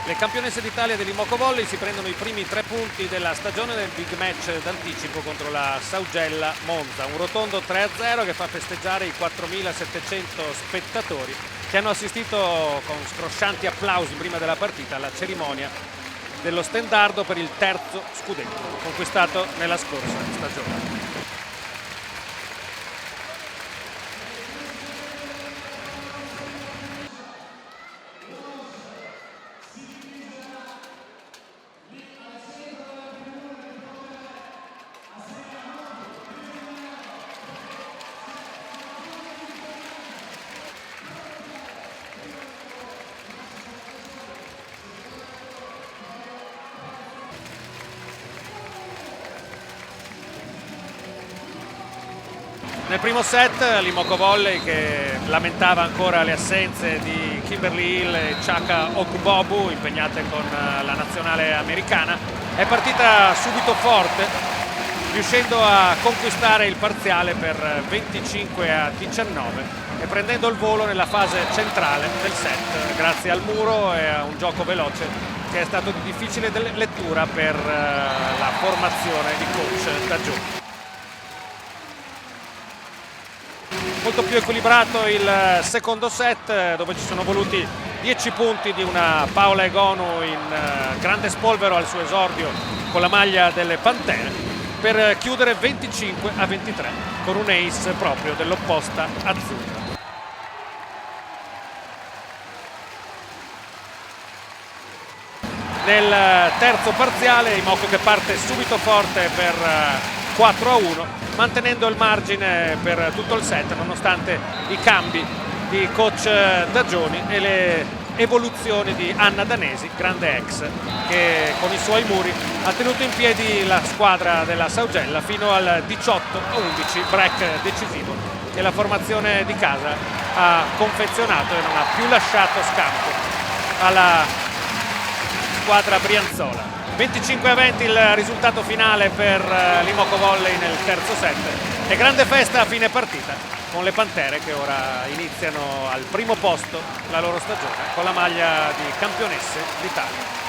Le campionesse d'Italia dell'Imoco Volley si prendono i primi 3 punti della stagione nel big match d'anticipo contro la Saugella Monza. Un rotondo 3-0 che fa festeggiare i 4.700 spettatori che hanno assistito con scroscianti applausi prima della partita alla cerimonia dello stendardo per il terzo scudetto conquistato nella scorsa stagione. Nel primo set l'Imoco Volley, che lamentava ancora le assenze di Kimberly Hill e Chaka Ogbobu impegnate con la nazionale americana, è partita subito forte, riuscendo a conquistare il parziale per 25-19 e prendendo il volo nella fase centrale del set grazie al muro e a un gioco veloce che è stato di difficile lettura per la formazione di coach Dagioni. Molto più equilibrato il secondo set, dove ci sono voluti 10 punti di una Paola Egonu in grande spolvero al suo esordio con la maglia delle Pantere, per chiudere 25-23 con un ace proprio dell'opposta azzurra. Nel terzo parziale Imoco che parte subito forte per 4-1, mantenendo il margine per tutto il set nonostante i cambi di coach Dagioni e le evoluzioni di Anna Danesi, grande ex, che con i suoi muri ha tenuto in piedi la squadra della Saugella fino al 18-11, break decisivo che la formazione di casa ha confezionato e non ha più lasciato scampo alla squadra brianzola. 25-20 il risultato finale per l'Imoco Volley nel terzo set e grande festa a fine partita con le Pantere che ora iniziano al primo posto la loro stagione con la maglia di campionesse d'Italia.